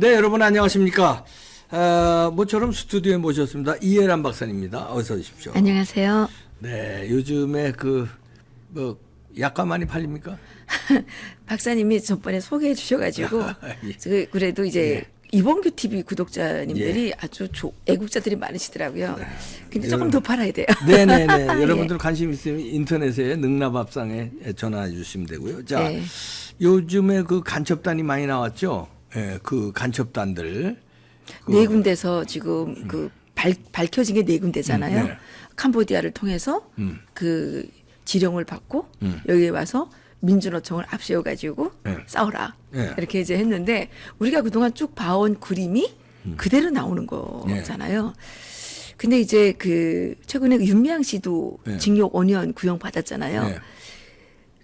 네, 여러분 안녕하십니까? 모처럼 스튜디오에 모셨습니다. 이해란 박사님입니다. 어서 오십시오. 안녕하세요. 네, 요즘에 약과 많이 팔립니까? 박사님이 전번에 소개해 주셔가지고 예. 그래도 이제 이봉규 TV 구독자님들이 아주 애국자들이 많으시더라고요. 근데 조금 더 팔아야 돼요. 네네네. 예. 여러분들 관심 있으면 인터넷에 능라밥상에 전화해 주시면 되고요. 자, 네. 요즘에 그 간첩단이 많이 나왔죠. 예, 그 간첩단들. 네 군데서 지금 밝혀진 게 네 군데잖아요. 네. 캄보디아를 통해서 그 지령을 받고 여기에 와서 민주노총을 앞세워가지고 네. 싸워라 네. 이렇게 이제 했는데 우리가 그동안 쭉 봐온 그림이 그대로 나오는 거잖아요. 근데 이제 그 최근에 그 윤미향 씨도 네. 징역 5년 구형 받았잖아요. 네.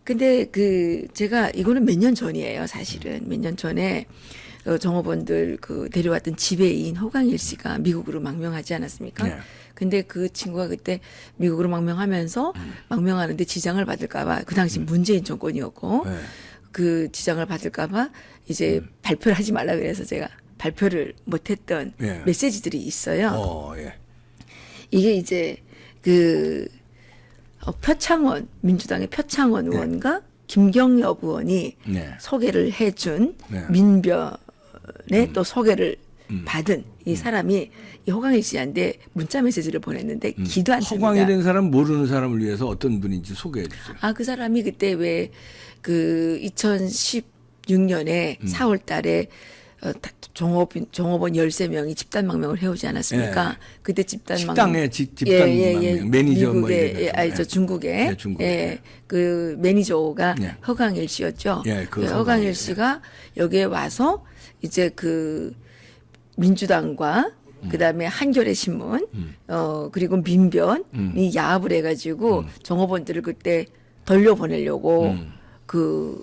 근데 그 제가 이거는 몇 년 전이에요, 사실은. 몇 년 전에 정업원들 그 데려왔던 지배인 허광일 씨가 미국으로 망명하지 않았습니까? 네. 근데 그 친구가 그때 미국으로 망명하면서 망명하는데 지장을 받을까봐 그 당시 문재인 정권이었고 네. 그 지장을 받을까봐 이제 발표를 하지 말라 그래서 제가 발표를 못했던 네. 메시지들이 있어요. 예. 이게 이제 그 표창원 민주당의 표창원 의원과 김경엽 의원이 네. 소개를 해준 네. 민변에 또 소개를 받은 이 사람이 이 허광일 씨한테 문자 메시지를 보냈는데 기도 않습니다. 허광이라는 사람 모르는 사람을 위해서 어떤 분인지 소개해 주세요. 그 사람이 그때 왜 그 2016년에 4월 달에 종업원 13명이 집단 망명을 해오지 않았습니까? 예. 그때 집단 식당에 집단 망명, 매니저 뭐 미국에 이런 거. 저 중국에 네, 중국에. 그 매니저가 예. 허광일 씨였죠. 예, 그 허광일 허광일, 씨가 여기에 와서 이제 그 민주당과 그다음에 한겨레 신문 그리고 민변이 야합을 해가지고 종업원들을 그때 돌려보내려고 그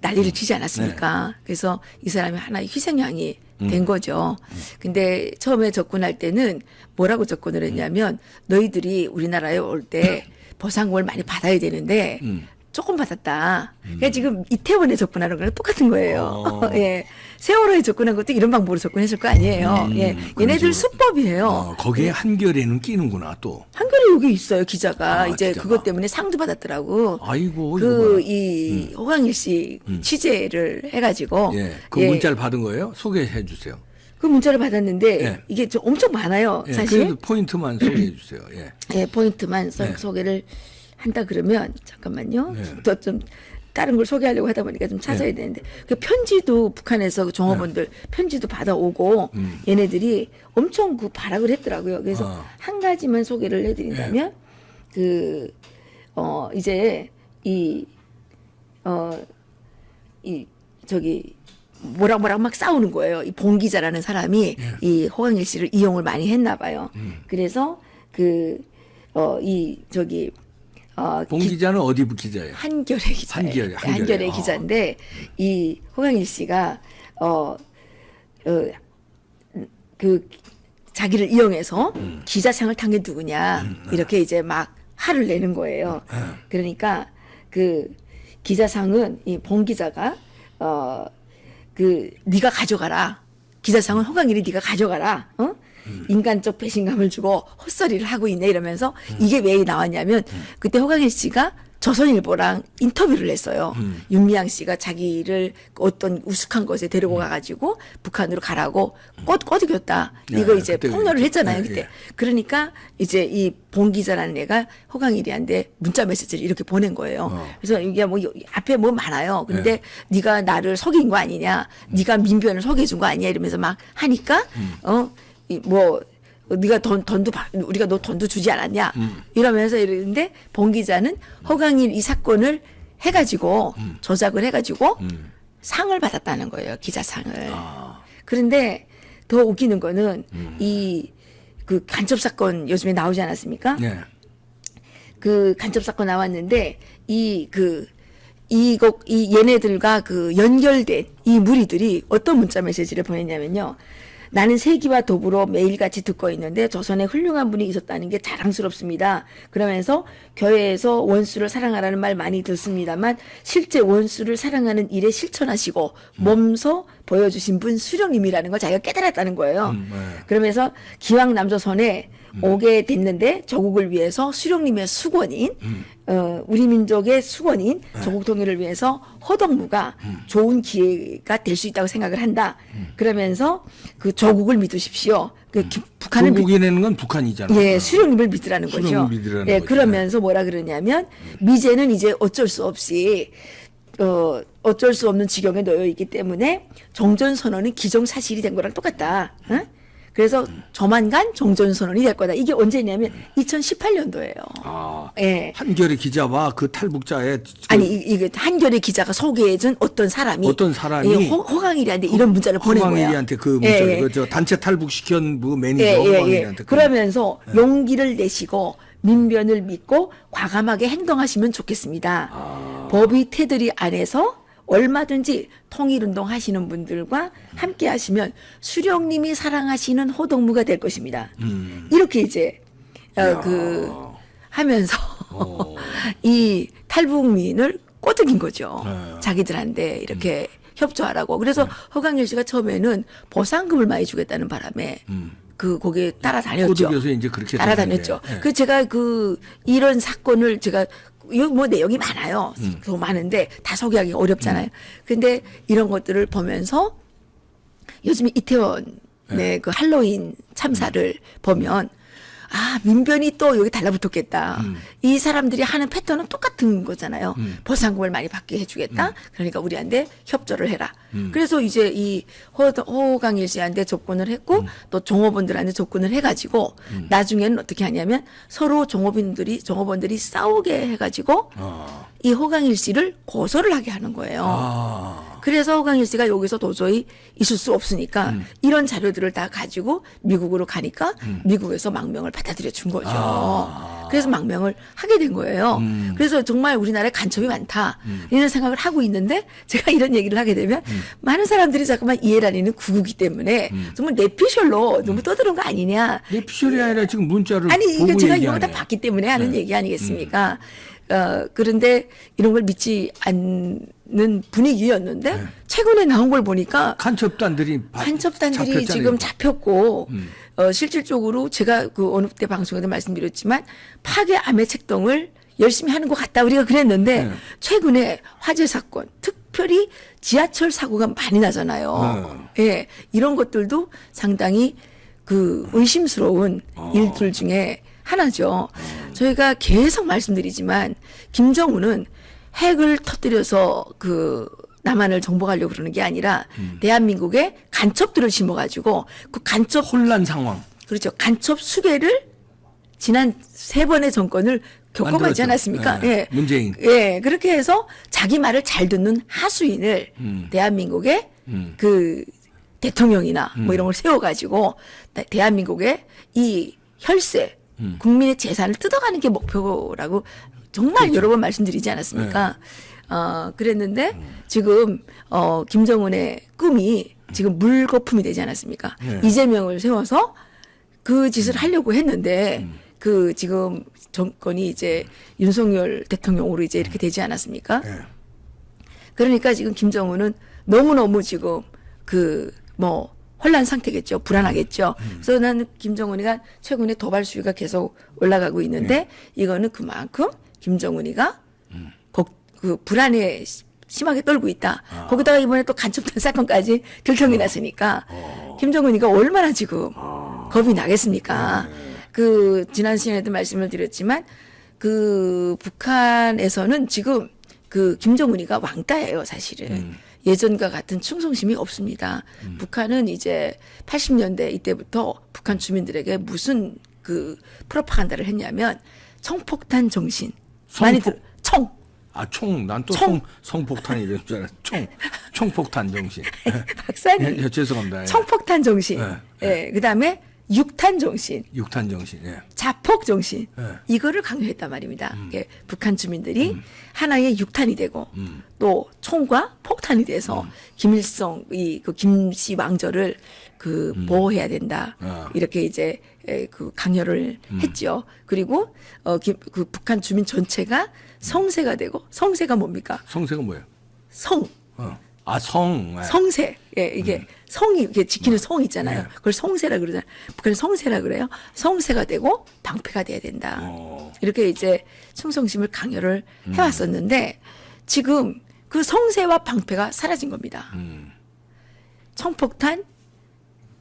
난리를 치지 않았습니까? 그래서 이 사람이 하나의 희생양이 된 거죠. 근데 처음에 접근할 때는 뭐라고 접근을 했냐면 너희들이 우리나라에 올 때 보상금을 많이 받아야 되는데 조금 받았다. 그러니까 지금 이태원에 접근하는 거랑 똑같은 거예요. 예. 세월호에 접근한 것도 이런 방법으로 접근했을 거 아니에요. 예. 얘네들 수법이에요. 거기에 한겨레는 끼는구나 또. 한겨레 여기 있어요, 기자가. 이제 기자가. 그것 때문에 상도 받았더라고. 아이고, 이 허광일 씨 취재를 해가지고. 예, 그 문자를 받은 거예요? 소개해 주세요. 그 문자를 받았는데 예. 이게 좀 엄청 많아요, 예, 사실. 그래도 포인트만 소개해 주세요. 예. 예, 포인트만 네. 소개를 한다 그러면 잠깐만요. 네. 더 좀 다른 걸 소개하려고 하다 보니까 좀 찾아야 되는데 그 편지도 북한에서 그 종업원들 편지도 받아오고 얘네들이 엄청 그 발악을 했더라고요. 그래서 한 가지만 소개를 해드린다면 이제 이 저기 뭐랑 막 싸우는 거예요. 이 봉 기자라는 사람이 이 허광일 씨를 이용을 많이 했나 봐요. 그래서 봉 기자는 어디 기자예요? 한겨레 기자예요. 한겨레. 한겨레 기자인데 이 허광일 씨가 그 자기를 이용해서 기자상을 탄 게 누구냐 이렇게 이제 막 화를 내는 거예요. 그러니까 그 기자상은 이 봉 기자가 네가 가져가라. 기자상은 허광일이 네가 가져가라. 인간적 배신감을 주고 헛소리를 하고 있네 이러면서 이게 왜 나왔냐면 그때 허광일 씨가 조선일보랑 인터뷰를 했어요. 윤미향 씨가 자기를 어떤 우스한 곳에 데리고 가가지고 북한으로 가라고 꼬드겼다. 이거 이제 그때 폭로를 그랬죠. 했잖아요. 예, 그때. 예. 그러니까 이제 이 봉 기자라는 애가 허광일이한테 문자 메시지를 이렇게 보낸 거예요. 그래서 이게 뭐 앞에 뭐 많아요. 근데 네가 나를 속인 거 아니냐? 네가 민변을 속여준 거 아니냐? 이러면서 막 하니까 네가 우리가 너 돈도 주지 않았냐 이러면서 이러는데 봉 기자는 허광일 이 사건을 해가지고 조작을 해가지고 상을 받았다는 거예요, 기자상을. 그런데 더 웃기는 거는 이 그 간첩 사건 요즘에 나오지 않았습니까? 네. 그 간첩 사건 나왔는데 이 얘네들과 그 연결된 이 무리들이 어떤 문자 메시지를 보냈냐면요. 나는 세기와 더불어 매일같이 듣고 있는데 조선에 훌륭한 분이 있었다는 게 자랑스럽습니다. 그러면서 교회에서 원수를 사랑하라는 말 많이 듣습니다만 실제 원수를 사랑하는 일에 실천하시고 몸소 보여주신 분 수령님이라는 걸 자기가 깨달았다는 거예요. 네. 그러면서 기왕 남조선에 오게 됐는데 조국을 위해서 수령님의 수건인 우리 민족의 수건인 조국 통일을 위해서 허덕무가 좋은 기회가 될 수 있다고 생각을 한다. 그러면서 그 조국을 믿으십시오. 그 북한을 조국이라는 건 북한이잖아요. 예, 수령님을 믿으라는 거죠. 수령을 믿으라는 예, 거죠. 그러면서 뭐라 그러냐면 미제는 이제 어쩔 수 없이 어쩔 수 없는 지경에 놓여 있기 때문에 종전선언은 기정사실이 된 거랑 똑같다. 응? 그래서 조만간 종전선언이 될 거다. 이게 언제냐면 2018년도예요. 아, 예. 한겨레 기자와 그 탈북자의 아니 이게 한겨레 기자가 소개해준 어떤 사람이 어떤 사람이 호강일이한테 이런 문자를 보낸 거예요. 호강일이한테 그 문자를 그저 단체 탈북시킨 그 매니저 호강일이한테 그러면서 용기를 내시고 민변을 믿고 과감하게 행동하시면 좋겠습니다. 법이 테두리 안에서 얼마든지 통일운동 하시는 분들과 함께 하시면 수령님이 사랑하시는 호동무가 될 것입니다. 이렇게 이제 하면서 이 탈북민을 꼬드긴 거죠. 자기들한테 이렇게 협조하라고. 그래서 허강일 씨가 처음에는 보상금을 많이 주겠다는 바람에 거기에 따라다녔죠. 꼬드겨서 이제 그렇게 따라다녔죠. 됐는데. 그 제가 이런 사건을 제가 이거 뭐 내용이 많아요. 더 많은데 다 소개하기 어렵잖아요. 근데 이런 것들을 보면서 요즘에 이태원의 그 할로윈 참사를 보면 아, 민변이 또 여기 달라붙었겠다. 이 사람들이 하는 패턴은 똑같은 거잖아요. 보상금을 많이 받게 해주겠다. 그러니까 우리한테 협조를 해라. 그래서 이제 이 호강일 씨한테 접근을 했고 또 종업원들한테 접근을 해가지고 나중에는 어떻게 하냐면 서로 종업원들이 싸우게 해가지고 이 호강일 씨를 고소를 하게 하는 거예요. 그래서 호강일 씨가 여기서 도저히 있을 수 없으니까 이런 자료들을 다 가지고 미국으로 가니까 미국에서 망명을 받아들여 준 거죠. 그래서 망명을 하게 된 거예요. 그래서 정말 우리나라에 간첩이 많다 이런 생각을 하고 있는데 제가 이런 얘기를 하게 되면 많은 사람들이 잠깐만 이해란이는 구구기 때문에 정말 내피셜로 너무 떠드는 거 아니냐. 내피셜이 아니라 지금 문자를 아니 이게 보고 제가 얘기하네. 이런 거 다 봤기 때문에 하는 얘기 아니겠습니까? 그런데 이런 걸 믿지 않는 분위기였는데 최근에 나온 걸 보니까 간첩단들이 간첩단들이 지금 잡혔고 실질적으로 제가 그 어느 때 방송에도 말씀드렸지만 파괴 암의 책동을 열심히 하는 것 같다 우리가 그랬는데 최근에 화재 사건 특별히 지하철 사고가 많이 나잖아요. 예, 이런 것들도 상당히 그 의심스러운 일들 중에 하나죠. 저희가 계속 말씀드리지만 김정은은 핵을 터뜨려서 그 남한을 정복하려고 그러는 게 아니라 대한민국에 간첩들을 심어가지고 그 간첩 혼란 상황. 그렇죠. 간첩 수배를 지난 3번의 정권을 겪어가지 만들었죠. 않았습니까? 예, 예. 문재인. 예. 그렇게 해서 자기 말을 잘 듣는 하수인을 대한민국의 그 대통령이나 뭐 이런 걸 세워가지고 대한민국의 이 혈세, 국민의 재산을 뜯어가는 게 목표라고 정말 그렇죠. 여러 번 말씀드리지 않았습니까? 그랬는데 지금 김정은의 꿈이 지금 물거품이 되지 않았습니까? 이재명을 세워서 그 짓을 하려고 했는데 그 지금 정권이 이제 윤석열 대통령으로 이제 이렇게 되지 않았습니까? 그러니까 지금 김정은은 너무너무 지금 그 뭐 혼란 상태겠죠. 불안하겠죠. 그래서 나는 김정은이가 최근에 도발 수위가 계속 올라가고 있는데 이거는 그만큼 김정은이가 그 불안에 심하게 떨고 있다. 거기다가 이번에 또 간첩단 사건까지 결정이 났으니까 김정은이가 얼마나 지금 겁이 나겠습니까? 그 지난 시간에도 말씀을 드렸지만 그 북한에서는 지금 그 김정은이가 왕따예요, 사실은. 예전과 같은 충성심이 없습니다. 북한은 이제 80년대 이때부터 북한 주민들에게 무슨 그 프로파간다를 했냐면 청폭탄 정신. 많이 들어. 청. 난 또 성폭탄이 이런 줄 알았어. 총폭탄 정신. 박사님. 죄송합니다. 예. 청폭탄 정신. 예. 그다음에 육탄 정신, 육탄 정신. 예. 자폭 정신 예. 이거를 강요했단 말입니다. 예, 북한 주민들이 하나의 육탄이 되고 또 총과 폭탄이 돼서 김일성 그 김씨 왕조를 그 보호해야 된다. 이렇게 이제 그 강요를 했죠. 그리고 그 북한 주민 전체가 성세가 되고 성세가 뭡니까? 성세가 뭐예요? 성. 아, 성. 예. 성세. 예, 이게 성이 이게 지키는 성이 있잖아요. 그걸 성세라 그러잖아요. 북한은 성세라 그래요. 성세가 되고 방패가 돼야 된다. 이렇게 이제 충성심을 강요를 해왔었는데 지금 그 성세와 방패가 사라진 겁니다. 청폭탄,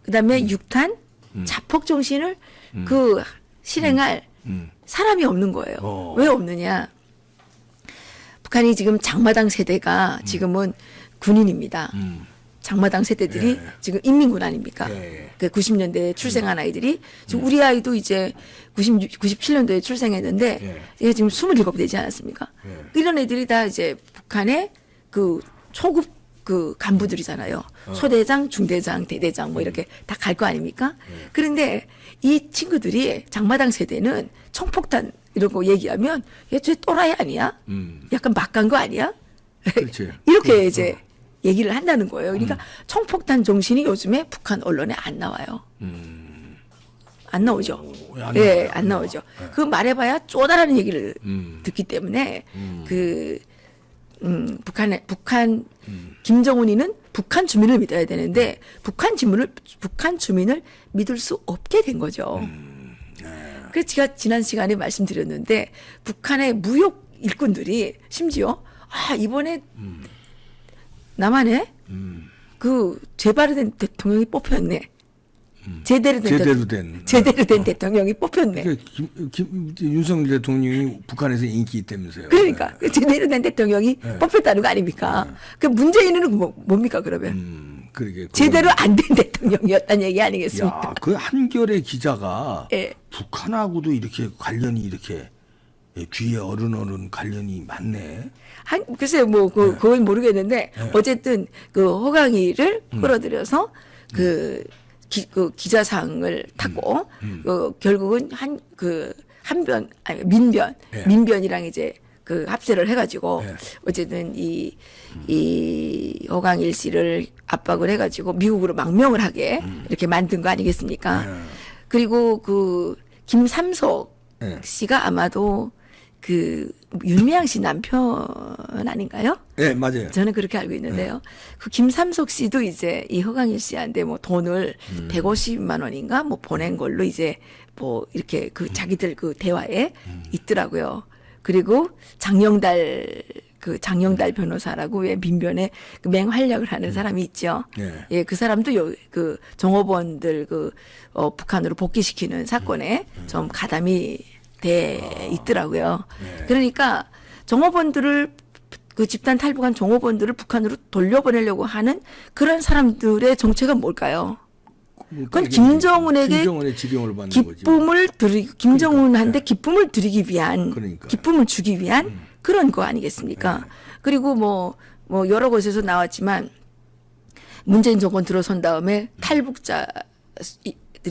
그다음에 육탄, 자폭 정신을 그 실행할 사람이 없는 거예요. 왜 없느냐? 북한이 지금 장마당 세대가 지금은 군인입니다. 장마당 세대들이 지금 인민군 아닙니까? 그 90년대에 출생한 아이들이 지금 우리 아이도 이제 97년도에 출생했는데 얘 지금 27 되지 않았습니까? 이런 애들이 다 이제 북한의 그 초급 그 간부들이잖아요. 소대장, 중대장, 대대장 뭐 이렇게 다 갈 거 아닙니까? 그런데 이 친구들이 장마당 세대는 총폭탄 이러고 얘기하면 얘 또라이 아니야? 약간 막 간 거 아니야? 그렇지. 이렇게 이제 얘기를 한다는 거예요. 그러니까 총폭탄 정신이 요즘에 북한 언론에 안 나와요. 안 나오죠. 예, 안 나오죠. 그 말해봐야 쪼다라는 얘기를 듣기 때문에 북한 김정은이는 북한 주민을 믿어야 되는데 북한 주민을 믿을 수 없게 된 거죠. 그래서 제가 지난 시간에 말씀드렸는데 북한의 무역 일꾼들이 심지어 이번에 남한에 그 제대로 된 대통령이 뽑혔네. 제대로 된 대통령이 뽑혔네. 윤석열 대통령이 북한에서 인기 있다면서요. 그러니까 제대로 된 대통령이 뽑혔다는 거 아닙니까? 그 문재인은 뭡니까 그러면? 그러게. 제대로 안 된 대통령이었다는 얘기 아니겠습니까? 야, 그 한겨레 기자가 예. 북한하고도 이렇게 관련이 이렇게 귀에 어른 관련이 많네. 글쎄요, 뭐 그건 모르겠는데 어쨌든 그 허강이를 끌어들여서 그 기자상을 타고 결국은 민변이랑 이제 그 합세를 해가지고 어쨌든 이 허강일 씨를 압박을 해가지고 미국으로 망명을 하게 이렇게 만든 거 아니겠습니까? 그리고 그 김삼석 씨가 아마도 그 윤미향 씨 남편 아닌가요? 네, 맞아요. 저는 그렇게 알고 있는데요. 그 김삼석 씨도 이제 이 허강일 씨한테 뭐 돈을 150만 원인가 뭐 보낸 걸로 이제 뭐 이렇게 그 자기들 그 대화에 있더라고요. 그리고 장영달 변호사라고 왜 민변에 그 맹활약을 하는 사람이 있죠. 예, 그 사람도 그 정호원들 북한으로 복귀시키는 사건에 좀 가담이 돼 있더라고요. 그러니까 정호원들을 그 집단 탈북한 정호원들을 북한으로 돌려보내려고 하는 그런 사람들의 정체가 뭘까요? 그건 김정은에게 지령을 받는 기쁨을 드리기, 김정은한테 기쁨을 드리기 위한, 그러니까요. 기쁨을 주기 위한 그런 거 아니겠습니까? 그리고 뭐 여러 곳에서 나왔지만 문재인 정권 들어선 다음에 탈북자들이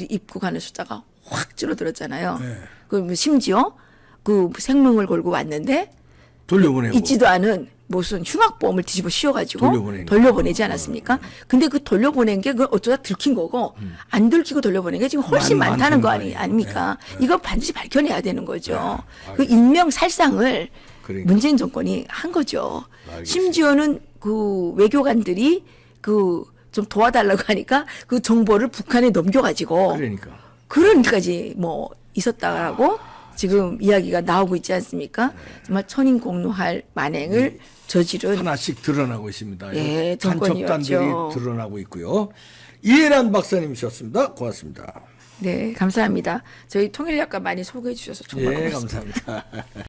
입국하는 숫자가 확 줄어들었잖아요. 그 심지어 그 생명을 걸고 왔는데 돌려보내고 있지도 않은 무슨 흉악보험을 뒤집어 씌워가지고 돌려보내지 않았습니까? 근데 그 돌려보낸 게 그걸 어쩌다 들킨 거고 안 들키고 돌려보낸 게 지금 훨씬 많다는 거 아닙니까? 이거 반드시 밝혀내야 되는 거죠. 그 인명살상을 그러니까. 문재인 정권이 한 거죠. 알겠습니다. 심지어는 그 외교관들이 그 좀 도와달라고 하니까 그 정보를 북한에 넘겨가지고 그러니까. 그런 일까지 뭐 있었다라고 지금 이야기가 나오고 있지 않습니까? 정말 천인공노할 만행을 저지른 하나씩 드러나고 있습니다. 예, 간첩단들이 정권이었죠. 드러나고 있고요. 이해란 박사님이셨습니다. 고맙습니다. 네, 감사합니다. 저희 통일학과 많이 소개해 주셔서 정말 예, 고맙습니다. 감사합니다.